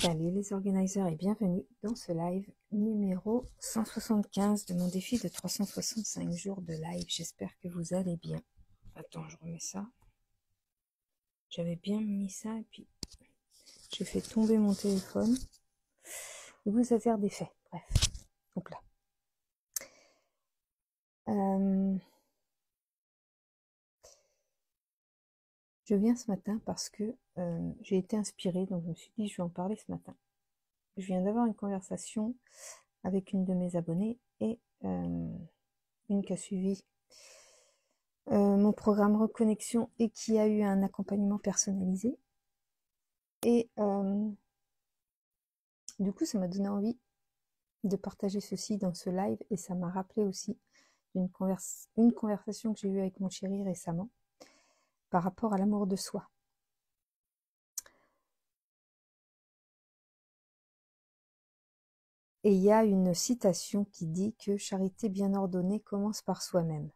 Salut les organiseurs et bienvenue dans ce live numéro 175 de mon défi de 365 jours de live. J'espère que vous allez bien. Attends, je remets ça. J'avais bien mis ça et puis j'ai fait tomber mon téléphone. Et vous ça sert d'effet. Bref, hop là. Je viens ce matin parce que j'ai été inspirée, donc je me suis dit je vais en parler ce matin. Je viens d'avoir une conversation avec une de mes abonnées et une qui a suivi mon programme Reconnexion et qui a eu un accompagnement personnalisé. Et du coup, ça m'a donné envie de partager ceci dans ce live et ça m'a rappelé aussi une conversation que j'ai eue avec mon chéri récemment par rapport à l'amour de soi. Et il y a une citation qui dit que charité bien ordonnée commence par soi-même.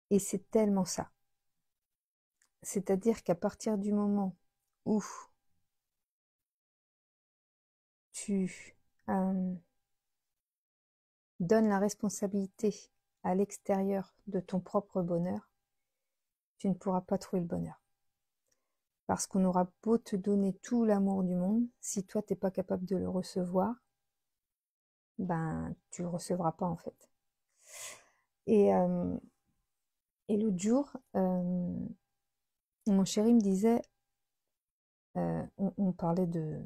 Et c'est tellement ça. C'est-à-dire qu'à partir du moment où tu donnes la responsabilité à l'extérieur de ton propre bonheur, tu ne pourras pas trouver le bonheur. Parce qu'on aura beau te donner tout l'amour du monde, si toi t'es pas capable de le recevoir, ben tu le recevras pas en fait. Et l'autre jour, mon chéri me disait, on parlait de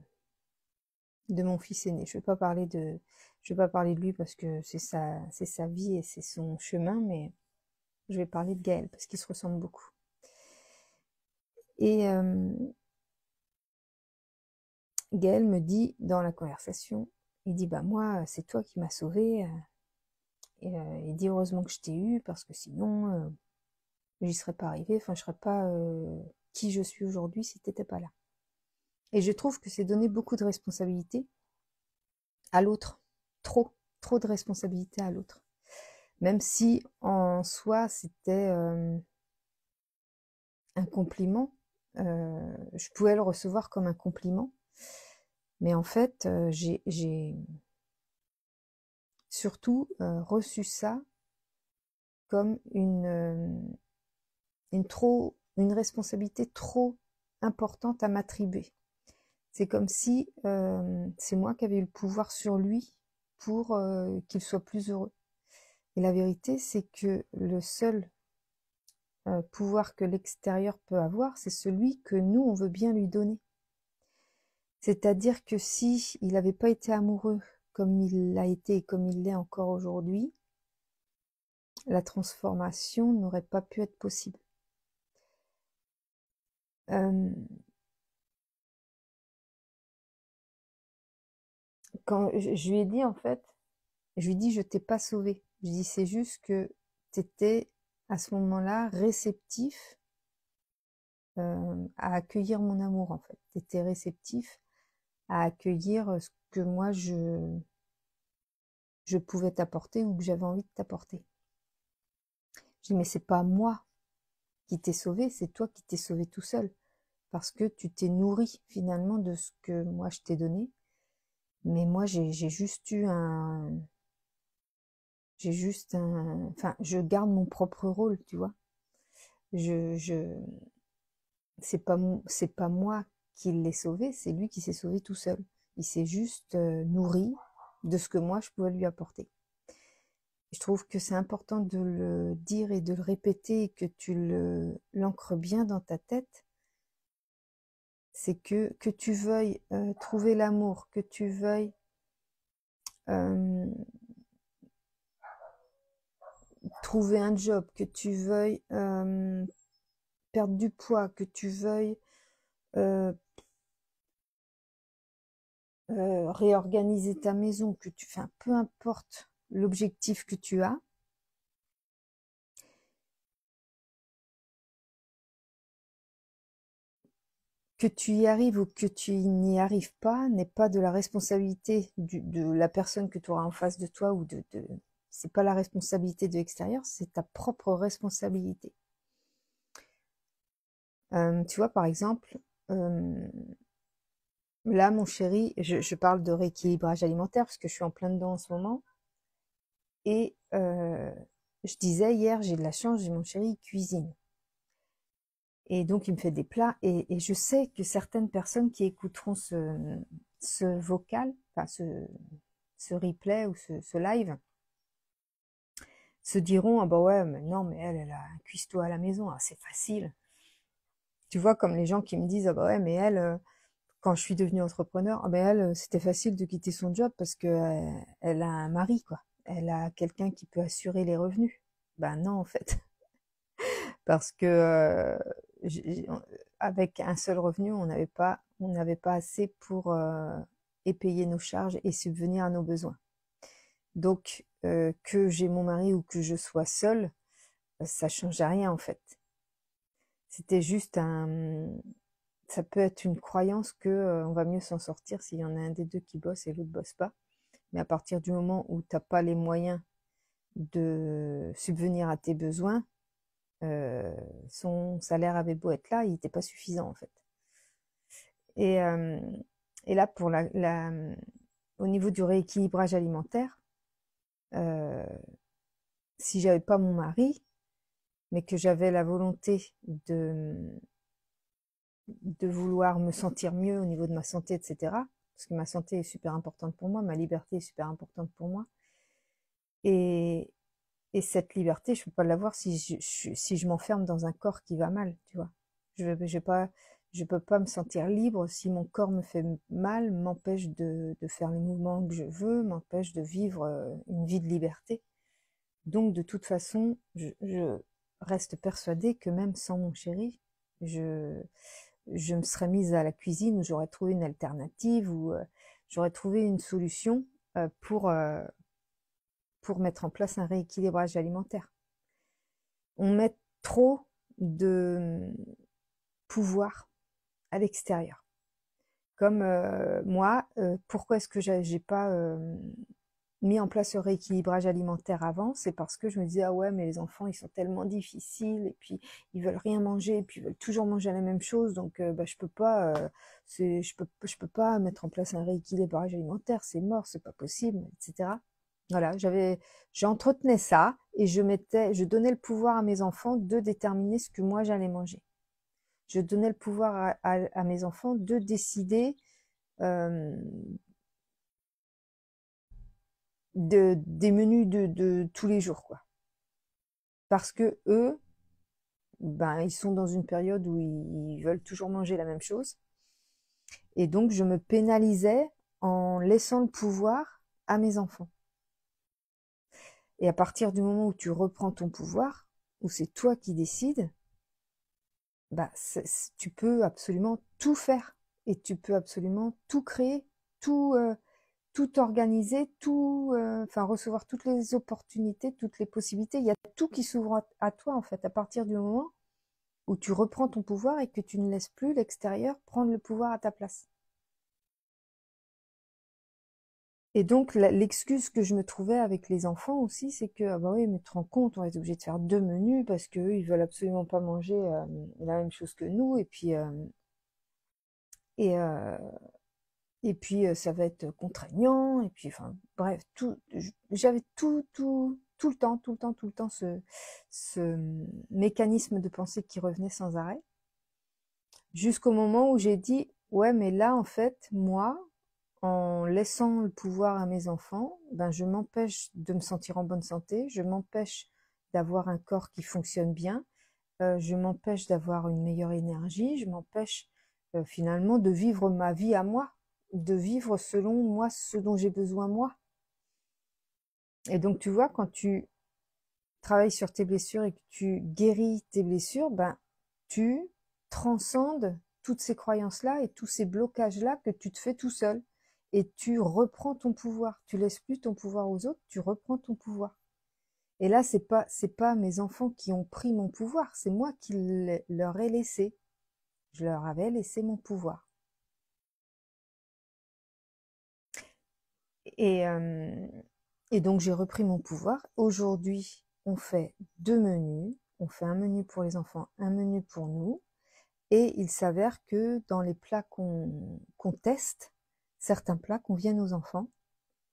mon fils aîné. Je vais pas parler de lui parce que c'est sa vie et c'est son chemin, mais je vais parler de Gaël parce qu'ils se ressemblent beaucoup. Et Gaël me dit dans la conversation, il dit bah moi c'est toi qui m'as sauvé. Et il dit heureusement que je t'ai eu parce que sinon j'y serais pas arrivé. Enfin je serais pas qui je suis aujourd'hui si t'étais pas là. Et je trouve que c'est donner beaucoup de responsabilité à l'autre, trop de responsabilité à l'autre. Même si en soi c'était un compliment, je pouvais le recevoir comme un compliment, mais en fait j'ai surtout reçu ça comme une responsabilité trop importante à m'attribuer. C'est comme si c'est moi qui avais eu le pouvoir sur lui pour qu'il soit plus heureux. Et la vérité, c'est que le seul pouvoir que l'extérieur peut avoir, c'est celui que nous, on veut bien lui donner. C'est-à-dire que si il n'avait pas été amoureux comme il l'a été et comme il l'est encore aujourd'hui, la transformation n'aurait pas pu être possible. Quand je lui ai dit en fait, je lui ai dit je t'ai pas sauvé. Je dis c'est juste que tu étais à ce moment-là réceptif à accueillir mon amour en fait. Tu étais réceptif à accueillir ce que moi je pouvais t'apporter ou que j'avais envie de t'apporter. Je dis mais c'est pas moi qui t'ai sauvé, c'est toi qui t'es sauvé tout seul parce que tu t'es nourri finalement de ce que moi je t'ai donné. Mais moi j'ai juste eu enfin je garde mon propre rôle, tu vois. C'est pas moi qui l'ai sauvé, c'est lui qui s'est sauvé tout seul. Il s'est juste nourri de ce que moi je pouvais lui apporter. Je trouve que c'est important de le dire et de le répéter et que tu l'ancres bien dans ta tête. C'est que tu veuilles trouver l'amour, que tu veuilles trouver un job, que tu veuilles perdre du poids, que tu veuilles réorganiser ta maison, enfin, peu importe l'objectif que tu as, que tu y arrives ou que tu n'y arrives pas, n'est pas de la responsabilité de la personne que tu auras en face de toi ou c'est pas la responsabilité de l'extérieur, c'est ta propre responsabilité. Tu vois, par exemple, euh, là, mon chéri, je parle de rééquilibrage alimentaire parce que je suis en plein dedans en ce moment. Et je disais hier, j'ai de la chance, j'ai mon chéri il cuisine. Et donc, il me fait des plats. Et je sais que certaines personnes qui écouteront ce vocal, enfin ce replay ou ce live, se diront, ah bah ouais, mais non, mais elle a un cuistot à la maison, ah, c'est facile. Tu vois, comme les gens qui me disent, ah bah ouais, mais elle, quand je suis devenue entrepreneur, ah bah elle, c'était facile de quitter son job parce que elle a un mari, quoi. Elle a quelqu'un qui peut assurer les revenus. Ben non, en fait. Parce que avec un seul revenu, on n'avait pas assez pour épayer nos charges et subvenir à nos besoins. Donc, que j'ai mon mari ou que je sois seule, ça change rien en fait. C'était juste ça peut être une croyance que on va mieux s'en sortir s'il y en a un des deux qui bosse et l'autre bosse pas. Mais à partir du moment où t'as pas les moyens de subvenir à tes besoins, son salaire avait beau être là, il n'était pas suffisant en fait. Et, euh, et là, au niveau du rééquilibrage alimentaire, euh, si j'avais pas mon mari, mais que j'avais la volonté de vouloir me sentir mieux au niveau de ma santé, etc., parce que ma santé est super importante pour moi, ma liberté est super importante pour moi, et, et cette liberté, je peux pas l'avoir si je m'enferme dans un corps qui va mal, tu vois. Je peux pas me sentir libre si mon corps me fait mal, m'empêche de faire les mouvements que je veux, m'empêche de vivre une vie de liberté. Donc, de toute façon, je reste persuadée que même sans mon chéri, je, je me serais mise à la cuisine, ou j'aurais trouvé une alternative, ou j'aurais trouvé une solution pour mettre en place un rééquilibrage alimentaire. On met trop de pouvoir à l'extérieur. Comme moi, pourquoi est-ce que j'ai pas mis en place ce rééquilibrage alimentaire avant? C'est parce que je me disais, ah ouais, mais les enfants, ils sont tellement difficiles, et puis ils veulent rien manger, et puis ils veulent toujours manger la même chose, donc bah, je peux pas mettre en place un rééquilibrage alimentaire, c'est mort, c'est pas possible, etc. Voilà, j'entretenais ça, et je donnais le pouvoir à mes enfants de déterminer ce que moi j'allais manger. Je donnais le pouvoir à mes enfants de décider euh, des menus de tous les jours, quoi. Parce que eux, ben, ils sont dans une période où ils veulent toujours manger la même chose. Et donc, je me pénalisais en laissant le pouvoir à mes enfants. Et à partir du moment où tu reprends ton pouvoir, où c'est toi qui décides, bah, tu peux absolument tout faire. Et tu peux absolument tout créer, tout organiser, enfin recevoir toutes les opportunités, toutes les possibilités. Il y a tout qui s'ouvre à toi en fait à partir du moment où tu reprends ton pouvoir et que tu ne laisses plus l'extérieur prendre le pouvoir à ta place. Et donc l'excuse que je me trouvais avec les enfants aussi, c'est que ah bah oui, mais tu te rends compte, on va être obligé de faire deux menus parce que eux, ils veulent absolument pas manger la même chose que nous, et euh, et puis ça va être contraignant, et puis enfin bref, j'avais tout le temps ce mécanisme de pensée qui revenait sans arrêt, jusqu'au moment où j'ai dit ouais, mais là en fait moi, en laissant le pouvoir à mes enfants, ben je m'empêche de me sentir en bonne santé, je m'empêche d'avoir un corps qui fonctionne bien, je m'empêche d'avoir une meilleure énergie, je m'empêche finalement de vivre ma vie à moi, de vivre selon moi ce dont j'ai besoin moi. Et donc tu vois, quand tu travailles sur tes blessures et que tu guéris tes blessures, ben tu transcendes toutes ces croyances-là et tous ces blocages-là que tu te fais tout seul. Et tu reprends ton pouvoir. Tu laisses plus ton pouvoir aux autres, tu reprends ton pouvoir. Et là, c'est pas mes enfants qui ont pris mon pouvoir, c'est moi qui leur ai laissé. Je leur avais laissé mon pouvoir. Et, euh, et donc, j'ai repris mon pouvoir. Aujourd'hui, on fait deux menus. On fait un menu pour les enfants, un menu pour nous. Et il s'avère que dans les plats qu'on teste, certains plats conviennent aux enfants.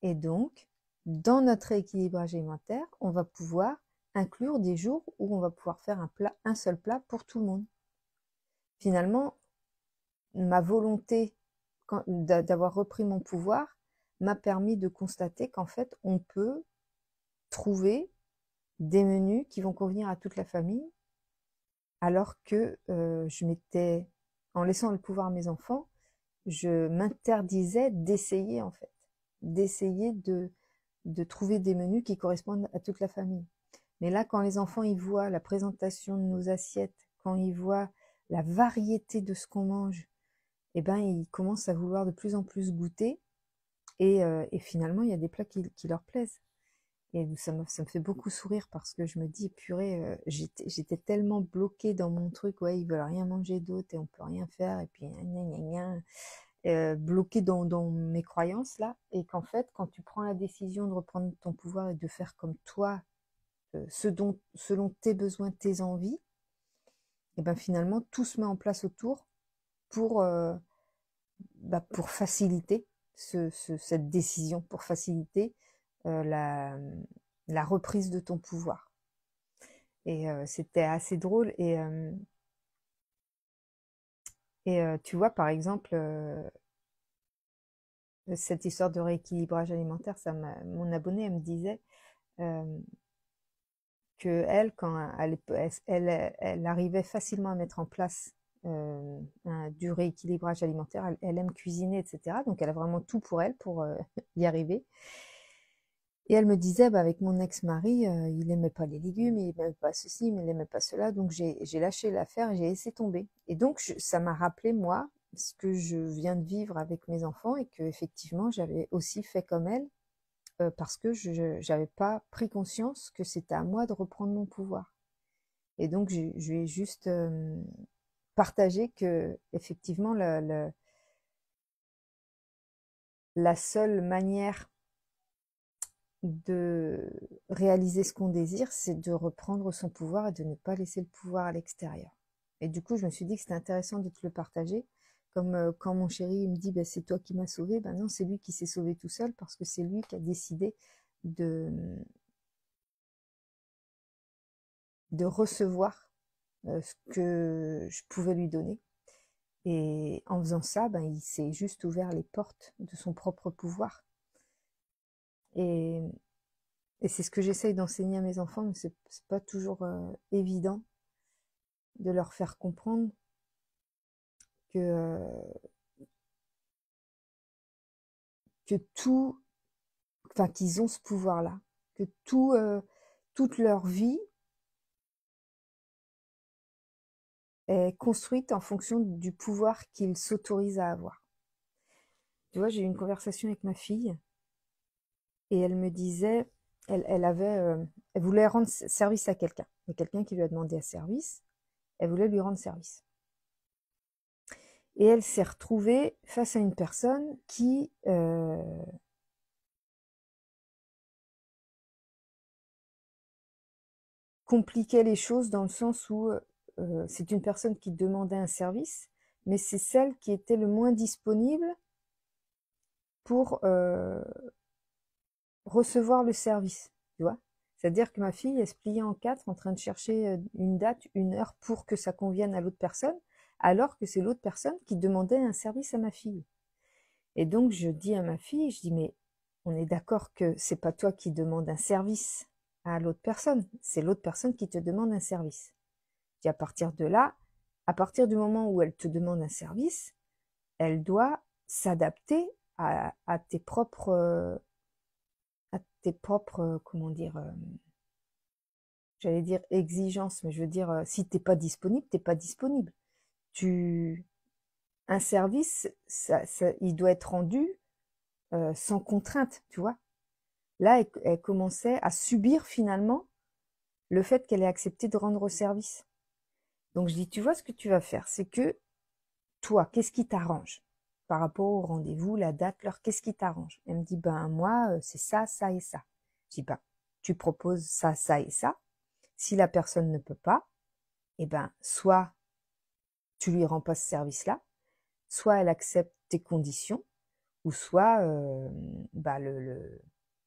Et donc, dans notre rééquilibrage alimentaire, on va pouvoir inclure des jours où on va pouvoir faire un seul plat pour tout le monde. Finalement, ma volonté d'avoir repris mon pouvoir m'a permis de constater qu'en fait, on peut trouver des menus qui vont convenir à toute la famille, alors que je m'étais, en laissant le pouvoir à mes enfants, je m'interdisais d'essayer en fait, d'essayer de trouver des menus qui correspondent à toute la famille. Mais là, quand les enfants ils voient la présentation de nos assiettes, quand ils voient la variété de ce qu'on mange, eh ben ils commencent à vouloir de plus en plus goûter et finalement il y a des plats qui leur plaisent. Et ça me fait beaucoup sourire parce que je me dis, purée, j'étais tellement bloquée dans mon truc, ouais, ils veulent rien manger d'autre et on peut rien faire, et puis gna gna gna, bloquée dans mes croyances là, et qu'en fait, quand tu prends la décision de reprendre ton pouvoir et de faire comme toi, selon tes besoins, tes envies, et ben finalement, tout se met en place autour pour, pour faciliter cette décision, pour faciliter la reprise de ton pouvoir. Et c'était assez drôle. Et tu vois, par exemple, cette histoire de rééquilibrage alimentaire, mon abonnée, elle me disait que elle, quand elle arrivait facilement à mettre en place du rééquilibrage alimentaire, elle aime cuisiner, etc. Donc elle a vraiment tout pour elle pour y arriver. Et elle me disait, bah, avec mon ex-mari, il n'aimait pas les légumes, il n'aimait pas ceci, mais il n'aimait pas cela, donc j'ai lâché l'affaire et j'ai laissé tomber. Et donc ça m'a rappelé, moi, ce que je viens de vivre avec mes enfants et que effectivement j'avais aussi fait comme elle, parce que je n'avais pas pris conscience que c'était à moi de reprendre mon pouvoir. Et donc je lui ai juste partagé que effectivement la seule manière de réaliser ce qu'on désire, c'est de reprendre son pouvoir et de ne pas laisser le pouvoir à l'extérieur. Et du coup, je me suis dit que c'était intéressant de te le partager. Comme quand mon chéri me dit, bah, c'est toi qui m'as sauvé, ben non, c'est lui qui s'est sauvé tout seul parce que c'est lui qui a décidé de recevoir ce que je pouvais lui donner. Et en faisant ça, ben, il s'est juste ouvert les portes de son propre pouvoir. Et c'est ce que j'essaye d'enseigner à mes enfants, mais c'est pas toujours évident de leur faire comprendre que, que tout, enfin qu'ils ont ce pouvoir-là, que toute leur vie est construite en fonction du pouvoir qu'ils s'autorisent à avoir. Tu vois, j'ai eu une conversation avec ma fille et elle me disait, elle voulait rendre service à quelqu'un. Il y a quelqu'un qui lui a demandé un service, elle voulait lui rendre service. Et elle s'est retrouvée face à une personne qui compliquait les choses dans le sens où c'est une personne qui demandait un service, mais c'est celle qui était le moins disponible pour recevoir le service, tu vois. C'est-à-dire que ma fille, elle se pliait en quatre en train de chercher une date, une heure pour que ça convienne à l'autre personne, alors que c'est l'autre personne qui demandait un service à ma fille. Et donc je dis à ma fille, je dis mais on est d'accord que c'est pas toi qui demande un service à l'autre personne, c'est l'autre personne qui te demande un service. Et à partir de là, à partir du moment où elle te demande un service, elle doit s'adapter à tes propres, comment dire, j'allais dire exigences, mais je veux dire, si t'es pas disponible, t'es pas disponible. Un service, il doit être rendu sans contrainte, tu vois. Là, elle commençait à subir finalement le fait qu'elle ait accepté de rendre service. Donc je dis, tu vois ce que tu vas faire, c'est que toi, qu'est-ce qui t'arrange par rapport au rendez-vous, la date, l'heure, qu'est-ce qui t'arrange? Elle me dit, ben moi, c'est ça, ça et ça. Je dis, ben, tu proposes ça, ça et ça. Si la personne ne peut pas, eh ben, soit tu lui rends pas ce service-là, soit elle accepte tes conditions, ou soit bah,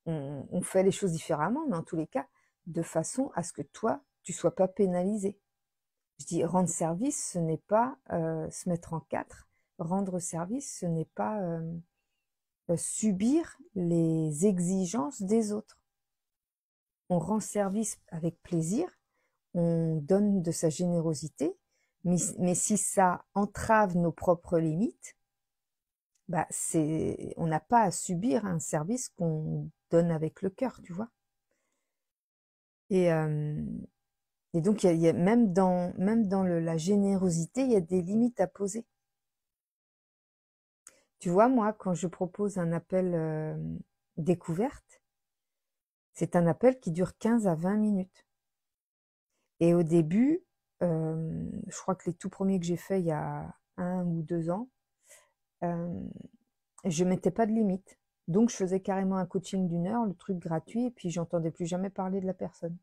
on fait les choses différemment, mais en tous les cas, de façon à ce que toi, tu sois pas pénalisé. Je dis rendre service, ce n'est pas se mettre en quatre. Rendre service, ce n'est pas subir les exigences des autres. On rend service avec plaisir, on donne de sa générosité, mais si ça entrave nos propres limites, bah on n'a pas à subir un service qu'on donne avec le cœur, tu vois. Et donc, même dans la générosité, il y a des limites à poser. Tu vois, moi, quand je propose un appel découverte, c'est un appel qui dure 15 à 20 minutes. Et au début, je crois que les tout premiers que j'ai faits il y a 1 ou 2 ans, je mettais pas de limite. Donc, je faisais carrément un coaching d'1 heure, le truc gratuit, et puis j'entendais plus jamais parler de la personne.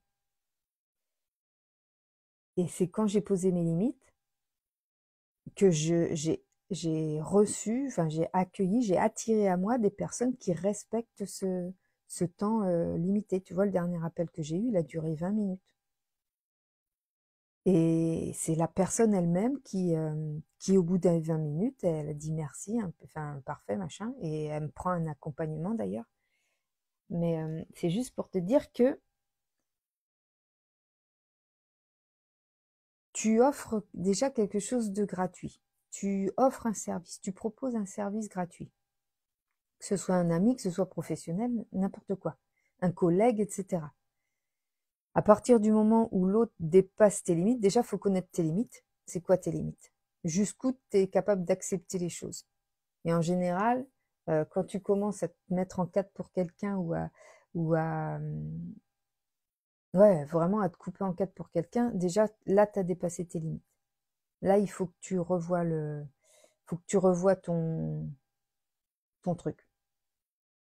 Et c'est quand j'ai posé mes limites que j'ai reçu, enfin j'ai accueilli, j'ai attiré à moi des personnes qui respectent ce temps limité. Tu vois, le dernier appel que j'ai eu, il a duré 20 minutes. Et c'est la personne elle-même qui au bout des 20 minutes, elle a dit merci, enfin parfait, machin, et elle me prend un accompagnement d'ailleurs. Mais c'est juste pour te dire que tu offres déjà quelque chose de gratuit. Tu offres un service, tu proposes un service gratuit. Que ce soit un ami, que ce soit professionnel, n'importe quoi. Un collègue, etc. À partir du moment où l'autre dépasse tes limites, déjà, il faut connaître tes limites. C'est quoi tes limites? Jusqu'où tu es capable d'accepter les choses? Et en général, quand tu commences à te mettre en quatre pour quelqu'un ouais, vraiment à te couper en quatre pour quelqu'un, déjà, là, tu as dépassé tes limites. Là, il faut que tu revoies ton truc.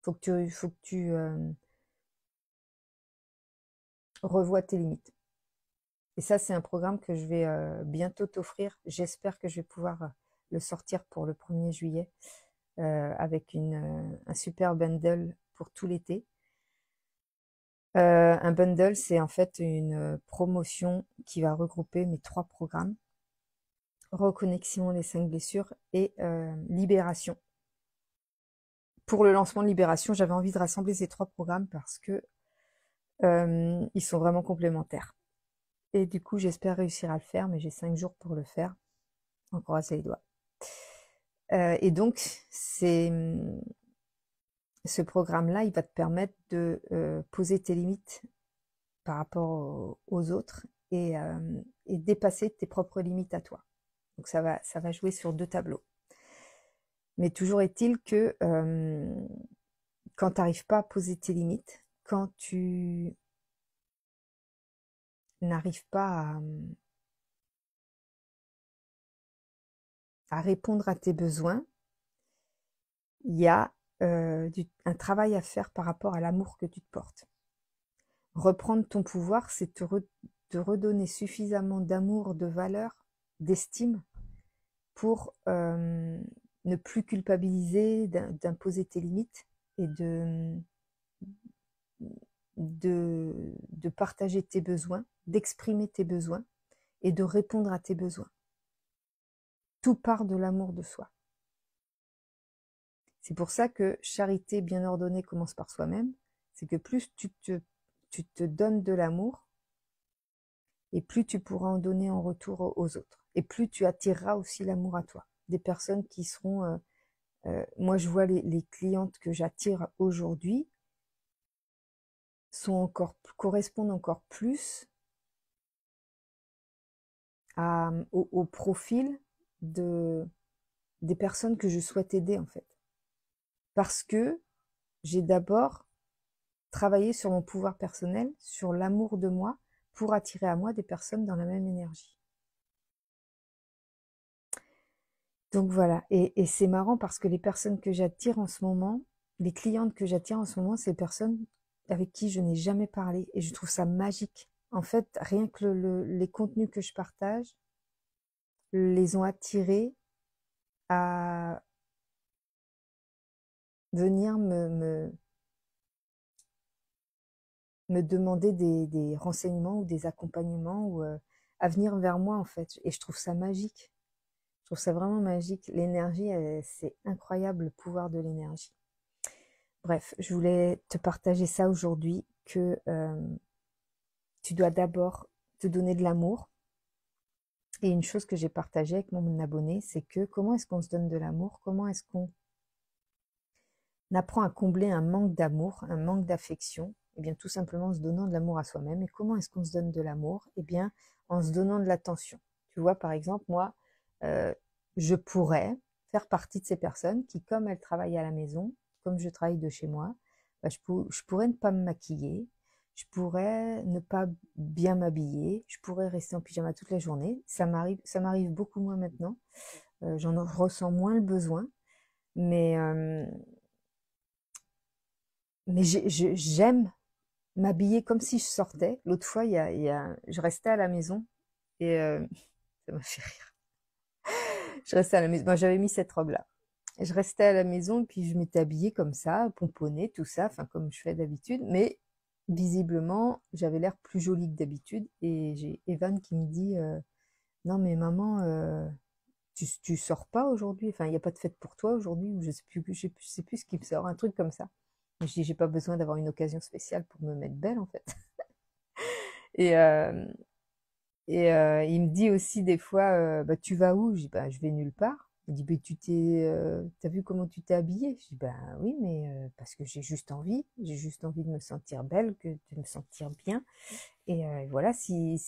Faut que tu revoies tes limites. Et ça, c'est un programme que je vais bientôt t'offrir. J'espère que je vais pouvoir le sortir pour le 1er juillet avec un super bundle pour tout l'été. Un bundle, c'est en fait une promotion qui va regrouper mes 3 programmes. Reconnexion, les 5 blessures et Libération. Pour le lancement de Libération, j'avais envie de rassembler ces 3 programmes parce que ils sont vraiment complémentaires. Et du coup, j'espère réussir à le faire, mais j'ai 5 jours pour le faire. On croise les doigts. Et donc, ce programme-là, il va te permettre de poser tes limites par rapport aux autres et dépasser tes propres limites à toi. Donc, ça va jouer sur 2 tableaux. Mais toujours est-il que quand tu n'arrives pas à poser tes limites, quand tu n'arrives pas à répondre à tes besoins, il y a un travail à faire par rapport à l'amour que tu te portes. Reprendre ton pouvoir, c'est te redonner suffisamment d'amour, de valeur, d'estime pour ne plus culpabiliser, d'imposer tes limites et de partager tes besoins, d'exprimer tes besoins et de répondre à tes besoins. Tout part de l'amour de soi. C'est pour ça que charité bien ordonnée commence par soi-même. C'est que plus tu te donnes de l'amour, et plus tu pourras en donner en retour aux autres. Et plus tu attireras aussi l'amour à toi. Des personnes qui seront... moi, je vois les clientes que j'attire aujourd'hui correspondent encore plus au profil des personnes que je souhaite aider, en fait. Parce que j'ai d'abord travaillé sur mon pouvoir personnel, sur l'amour de moi, pour attirer à moi des personnes dans la même énergie. Donc voilà, et c'est marrant parce que les personnes que j'attire en ce moment, les clientes que j'attire en ce moment, c'est des personnes avec qui je n'ai jamais parlé et je trouve ça magique. En fait, rien que les contenus que je partage, les ont attirés à venir me demander des renseignements ou des accompagnements ou à venir vers moi en fait. Et je trouve ça magique. Je trouve ça vraiment magique. L'énergie, c'est incroyable le pouvoir de l'énergie. Bref, je voulais te partager ça aujourd'hui, que tu dois d'abord te donner de l'amour. Et une chose que j'ai partagée avec mon abonné, c'est que comment est-ce qu'on se donne de l'amour? Comment est-ce qu'on apprend à combler un manque d'amour, un manque d'affection? Eh bien, tout simplement en se donnant de l'amour à soi-même. Et comment est-ce qu'on se donne de l'amour? Eh bien, en se donnant de l'attention. Tu vois, par exemple, moi, euh, je pourrais faire partie de ces personnes qui, comme elles travaillent à la maison, comme je travaille de chez moi, bah, je pourrais ne pas me maquiller, je pourrais ne pas bien m'habiller, je pourrais rester en pyjama toute la journée. Ça m'arrive beaucoup moins maintenant. J'en ressens moins le besoin, mais j'aime m'habiller comme si je sortais. L'autre fois, je restais à la maison et ça m'a fait rire. Je restais à la maison. Moi, j'avais mis cette robe-là. Je restais à la maison, puis je m'étais habillée comme ça, pomponnée, tout ça, enfin comme je fais d'habitude, mais visiblement, j'avais l'air plus jolie que d'habitude. Et j'ai Evan qui me dit non mais maman, tu sors pas aujourd'hui, enfin il n'y a pas de fête pour toi aujourd'hui, ou je sais plus ce qui me sort, un truc comme ça. Je dis j'ai pas besoin d'avoir une occasion spéciale pour me mettre belle en fait. Et, il me dit aussi des fois, bah, tu vas où? Je dis, bah, je vais nulle part. Il dit, mais t'as vu comment tu t'es habillée? Je dis, bah oui, mais parce que j'ai juste envie de me sentir belle, de me sentir bien. Et voilà, si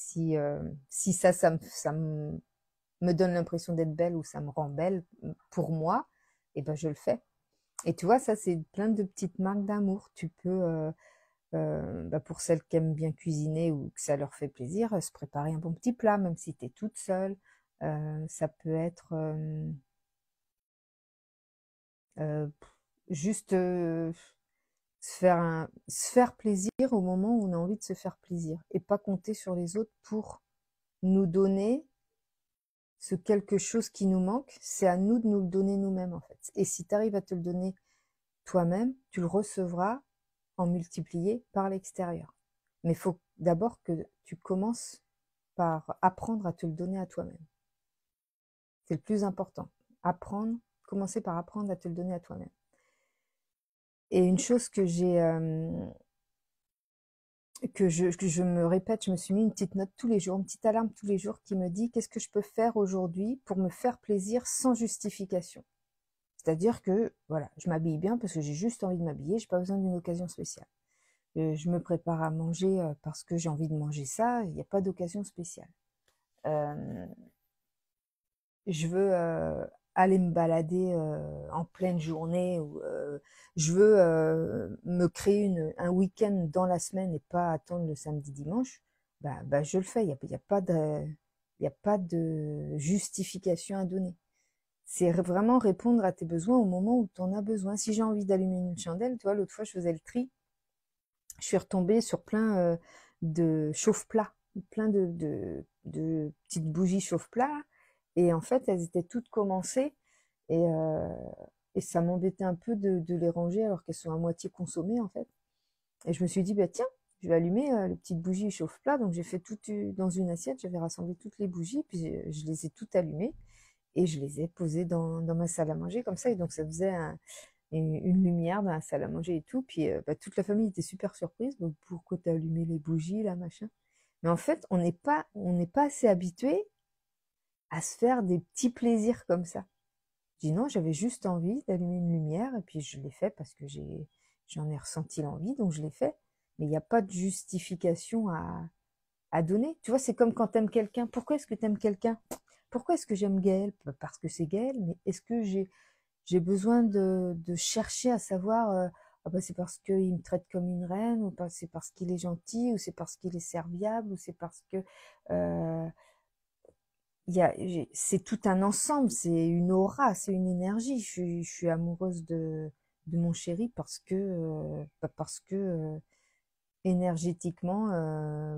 me donne l'impression d'être belle ou ça me rend belle pour moi, et ben je le fais. Et tu vois, ça c'est plein de petites marques d'amour. Tu peux bah pour celles qui aiment bien cuisiner ou que ça leur fait plaisir, se préparer un bon petit plat, même si tu es toute seule. Ça peut être euh, juste se faire plaisir au moment où on a envie de se faire plaisir et pas compter sur les autres pour nous donner ce quelque chose qui nous manque. C'est à nous de nous le donner nous-mêmes en fait. Et si tu arrives à te le donner toi-même, tu le recevras en multiplié par l'extérieur. Mais il faut d'abord que tu commences par apprendre à te le donner à toi-même. C'est le plus important. Commencer par apprendre à te le donner à toi-même. Et une chose que je me répète, je me suis mis une petite note tous les jours, une petite alarme tous les jours qui me dit qu'est-ce que je peux faire aujourd'hui pour me faire plaisir sans justification. C'est-à-dire que voilà, je m'habille bien parce que j'ai juste envie de m'habiller, j'ai pas besoin d'une occasion spéciale. Je me prépare à manger parce que j'ai envie de manger ça, il n'y a pas d'occasion spéciale. Euh, je veux aller me balader en pleine journée ou je veux me créer un week-end dans la semaine et pas attendre le samedi dimanche, bah je le fais. Il y a pas de justification à donner. C'est vraiment répondre à tes besoins au moment où tu en as besoin. Si j'ai envie d'allumer une chandelle, tu vois, l'autre fois je faisais le tri, je suis retombée sur plein de chauffe-plats, plein de petites bougies chauffe-plats. Et en fait, elles étaient toutes commencées et, euh, et ça m'embêtait un peu de les ranger alors qu'elles sont à moitié consommées en fait. Et je me suis dit, bah tiens, je vais allumer les petites bougies chauffe-plat. Donc j'ai fait tout dans une assiette, j'avais rassemblé toutes les bougies, puis je les ai toutes allumées et je les ai posées dans ma salle à manger comme ça. Et donc ça faisait une lumière dans la salle à manger et tout. Puis bah, toute la famille était super surprise. Donc, pourquoi t'as allumé les bougies là, machin? Mais en fait, on n'est pas assez habitué à se faire des petits plaisirs comme ça. Je dis non, j'avais juste envie d'allumer une lumière et puis je l'ai fait parce que j'en ai ressenti l'envie, donc je l'ai fait. Mais il n'y a pas de justification à donner. Tu vois, c'est comme quand t'aimes quelqu'un. Pourquoi est-ce que t'aimes quelqu'un? Pourquoi est-ce que j'aime Gaël? Parce que c'est Gaël, mais est-ce que j'ai besoin de chercher à savoir, ah bah c'est parce qu'il me traite comme une reine, ou c'est parce qu'il est gentil, ou c'est parce qu'il est serviable, ou c'est parce que euh, c'est tout un ensemble, c'est une aura, c'est une énergie. Je suis amoureuse de mon chéri parce que énergétiquement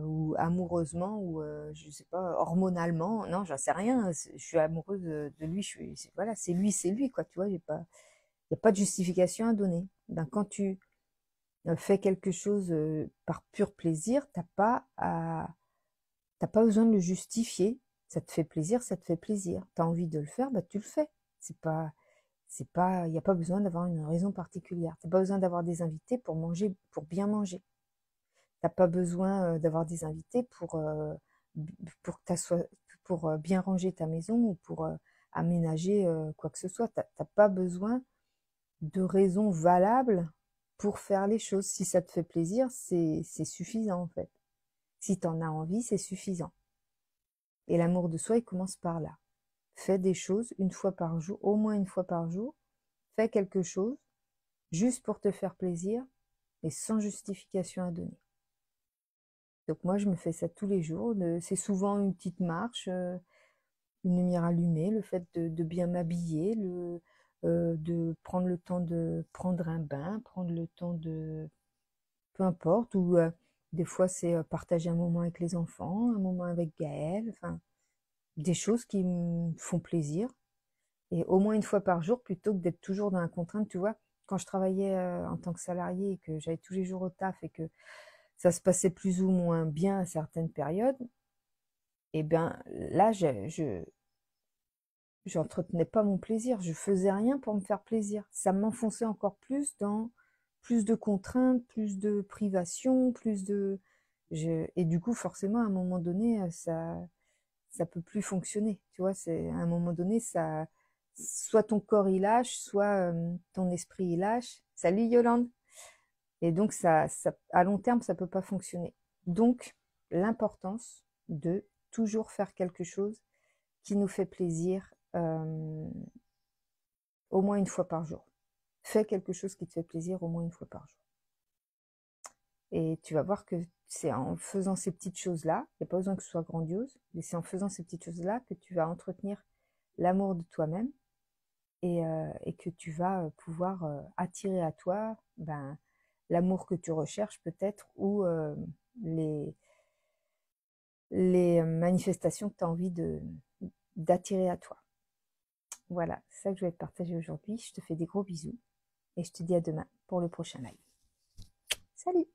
ou amoureusement ou je sais pas, hormonalement. Non, j'en sais rien. Je suis amoureuse de lui. Voilà, c'est lui quoi. Tu vois, il y a pas de justification à donner. Ben, quand tu fais quelque chose par pur plaisir, t'as pas besoin de le justifier. Ça te fait plaisir, ça te fait plaisir. T'as envie de le faire, bah tu le fais. Il n'y a pas besoin d'avoir une raison particulière. T'as pas besoin d'avoir des invités pour manger, pour bien manger. T'as pas besoin d'avoir des invités pour que pour bien ranger ta maison ou pour aménager quoi que ce soit. T'as pas besoin de raisons valables pour faire les choses. Si ça te fait plaisir, c'est suffisant en fait. Si tu en as envie, c'est suffisant. Et l'amour de soi, il commence par là. Fais des choses une fois par jour, au moins une fois par jour. Fais quelque chose juste pour te faire plaisir et sans justification à donner. Donc moi, je me fais ça tous les jours. C'est souvent une petite marche, une lumière allumée, le fait de bien m'habiller, de prendre le temps de prendre un bain, prendre le temps de peu importe, ou des fois c'est partager un moment avec les enfants, un moment avec Gaël, enfin des choses qui me font plaisir. Et au moins une fois par jour, plutôt que d'être toujours dans la contrainte, tu vois, quand je travaillais en tant que salarié et que j'allais tous les jours au taf et que ça se passait plus ou moins bien à certaines périodes, et bien là, j'entretenais pas mon plaisir, je faisais rien pour me faire plaisir. Ça m'enfonçait encore plus dans plus de contraintes, plus de privations, et du coup, forcément, à un moment donné, ça peut plus fonctionner. Tu vois, c'est à un moment donné, soit ton corps il lâche, soit ton esprit il lâche. Salut Yolande. Et donc à long terme, ça peut pas fonctionner. Donc, l'importance de toujours faire quelque chose qui nous fait plaisir au moins une fois par jour. Fais quelque chose qui te fait plaisir au moins une fois par jour. Et tu vas voir que c'est en faisant ces petites choses-là, il n'y a pas besoin que ce soit grandiose, mais c'est en faisant ces petites choses-là que tu vas entretenir l'amour de toi-même et que tu vas pouvoir attirer à toi l'amour que tu recherches peut-être ou les, les manifestations que tu as envie d'attirer à toi. Voilà, c'est ça que je vais te partager aujourd'hui. Je te fais des gros bisous et je te dis à demain pour le prochain live. Salut!